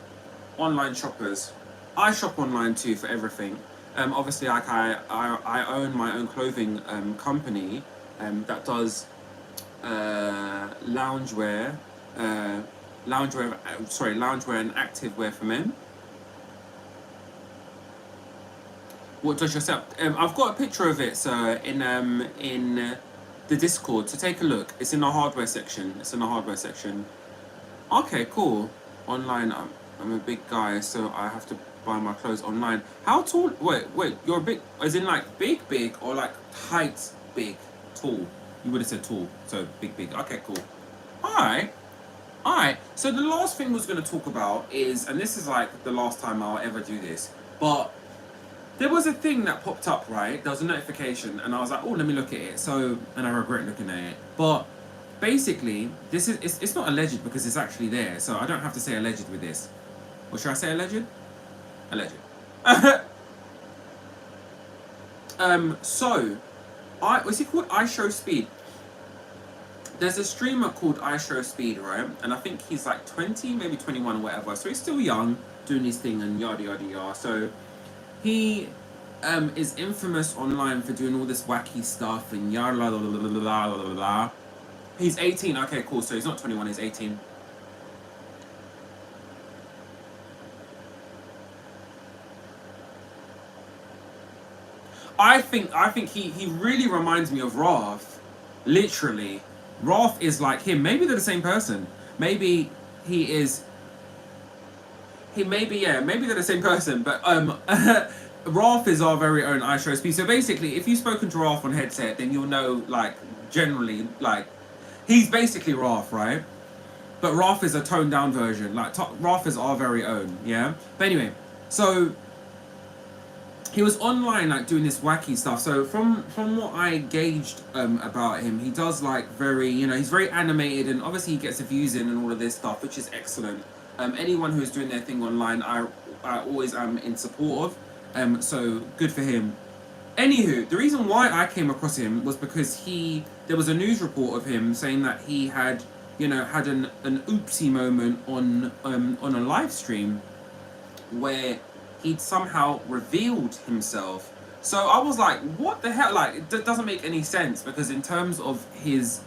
Online shoppers. I shop online too for everything. Obviously, like I own my own clothing company that does loungewear and activewear for men. What does your setup? I've got a picture of it, sir, in the Discord. So take a look. It's in the hardware section. Okay, cool. Online, I'm a big guy, so I have to buy my clothes online. How tall? Wait. You're a big, as in like big, or like height big, tall? You would have said tall, so big. Okay, cool. All right. Alright, so the last thing I was going to talk about is, and this is like the last time I'll ever do this, but there was a thing that popped up, right? There was a notification, and I was like, oh, let me look at it. So, and I regret looking at it. But basically, this is it's not alleged because it's actually there, so I don't have to say alleged with this. Or should I say alleged? Alleged. So, what's it called? I Show Speed. There's a streamer called I Show Speed, right? And I think he's like 20, maybe 21 or whatever. So he's still young, doing his thing and yada yada yada. So he is infamous online for doing all this wacky stuff and yada la la la la la la la. He's 18. Okay, cool. So he's not 21. He's 18. I think he really reminds me of Wrath. Literally, Wrath is like him. Maybe they're the same person. Maybe he is. He maybe yeah. Maybe they're the same person. But Wrath is our very own iShowSP. So basically, if you've spoken to Wrath on headset, then you'll know like generally like he's basically Wrath, right? But Wrath is a toned down version. Like Wrath is our very own, yeah. But anyway, so he was online like doing this wacky stuff. So from what I gauged about him, he does like very, you know, he's very animated, and obviously he gets the views in and all of this stuff, which is excellent. Anyone who's doing their thing online, I always am in support of. So good for him. Anywho, the reason why I came across him was because there was a news report of him saying that he had, you know, had an oopsie moment on a live stream where he'd somehow revealed himself. So I was like, what the hell? Like, it doesn't make any sense, because in terms of his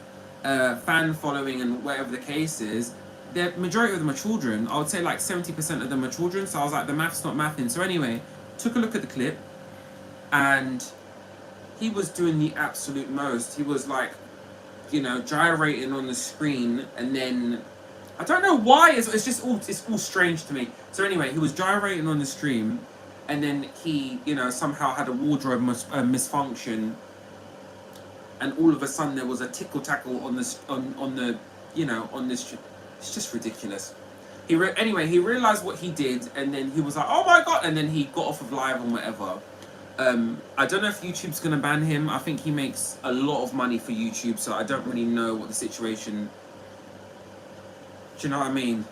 fan following and whatever the case is, the majority of them are children. I would say like 70% of them are children. So I was like, the math's not mathing. So anyway, took a look at the clip, and he was doing the absolute most. He was like, you know, gyrating on the screen, and then I don't know why. It's just all strange to me. So anyway, he was gyrating on the stream, and then he, you know, somehow had a wardrobe misfunction, and all of a sudden there was a tickle tackle on this on the, you know, on this. It's just ridiculous. Anyway, he realized what he did, and then he was like, oh my god, and then he got off of live and whatever. I don't know if YouTube's gonna ban him. I think he makes a lot of money for YouTube, so I don't really know what the situation. Do you know what I mean?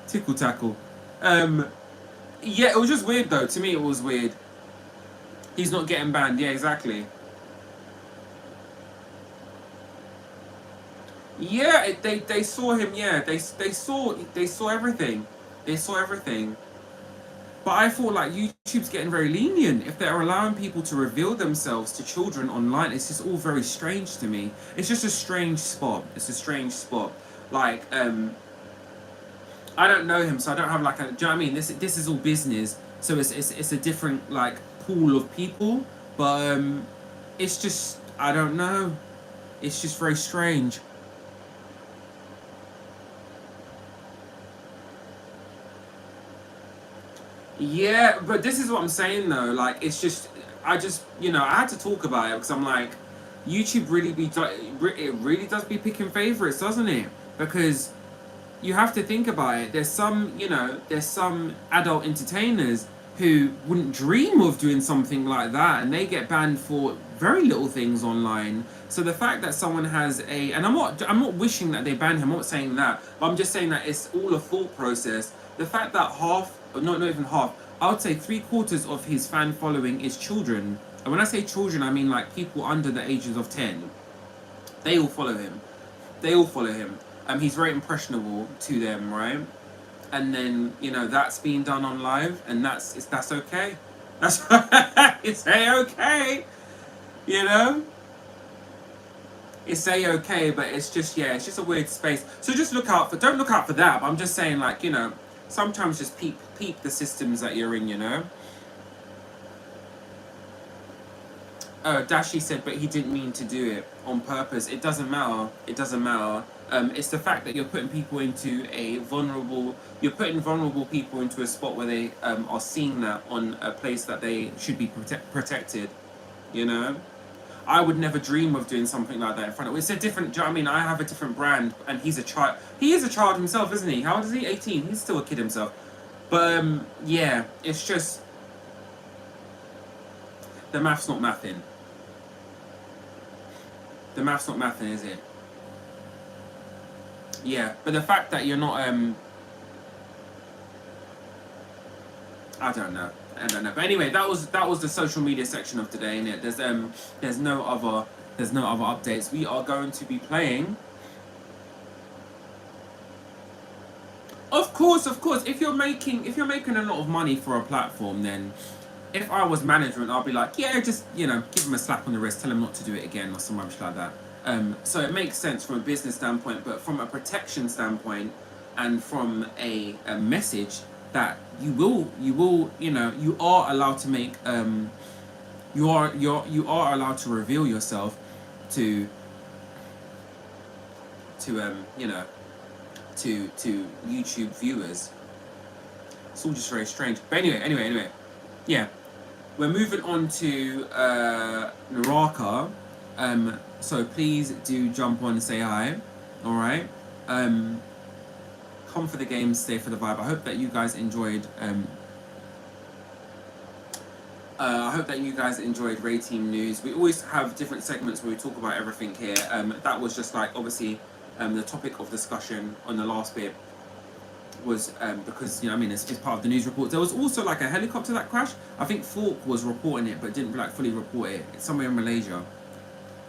Tickle tackle. Yeah, it was just weird though. To me, it was weird. He's not getting banned. Yeah, exactly. Yeah, they saw him. Yeah, they saw everything. They saw everything. But I thought like YouTube's getting very lenient if they're allowing people to reveal themselves to children online. It's just all very strange to me. It's just a strange spot. It's a strange spot. Like I don't know him, so I don't have like a. Do you know what I mean? This is all business, so it's a different like pool of people. But it's just, I don't know. It's just very strange. Yeah, but this is what I'm saying though. Like, it's just, you know, I had to talk about it because I'm like, YouTube it really does be picking favorites, doesn't it? Because you have to think about it. There's some, you know, there's some adult entertainers who wouldn't dream of doing something like that, and they get banned for very little things online. So the fact that someone has and I'm not wishing that they ban him. I'm not saying that, but I'm just saying that it's all a thought process. The fact that half, not even half, I would say 3/4 of his fan following is children. And when I say children, I mean like people under the ages of 10. They all follow him. They all follow him. He's very impressionable to them, right? And then, you know, that's being done on live, and that's okay. That's it's okay. You know, it's okay, but it's just, yeah, it's just a weird space. So just don't look out for that. But I'm just saying, like, you know, sometimes just peep the systems that you're in. You know. Dashi said, but he didn't mean to do it on purpose. It doesn't matter. It doesn't matter. It's the fact that you're putting people into you're putting vulnerable people into a spot where they are seeing that on a place that they should be protected. You know. I would never dream of doing something like that in front of. It's a different. Do you know what I mean? I have a different brand, and he's a child. He is a child himself, isn't he? How old is he? 18. He's still a kid himself. But yeah, it's just the math's not mathing. The math's not mathing, is it? Yeah, but the fact that you're not I don't know. But anyway, that was the social media section of today, innit? There's no other updates. We are going to be playing. Of course. If you're making a lot of money for a platform, then if I was management, I'd be like, yeah, just give him a slap on the wrist, tell him not to do it again, or some rubbish like that. So it makes sense from a business standpoint, but from a protection standpoint, and from a message that you are allowed to make, you are allowed to reveal yourself to YouTube viewers. It's all just very strange. But anyway, yeah, we're moving on to Naraka. So please do jump on and say hi. All right. Come for the game, stay for the vibe. I hope that you guys enjoyed. I hope that you guys enjoyed Rayteam News. We always have different segments where we talk about everything here. That was just like obviously the topic of discussion on the last bit was because it's part of the news report. There was also like a helicopter that crashed. I think Fork was reporting it, but didn't like fully report it. It's somewhere in Malaysia.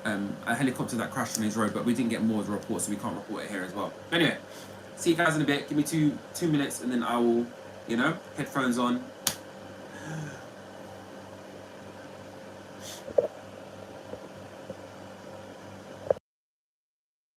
A helicopter that crashed on his road, but we didn't get more of the report, so we can't report it here as well. Anyway, see you guys in a bit. Give me two minutes, and then I will, headphones on,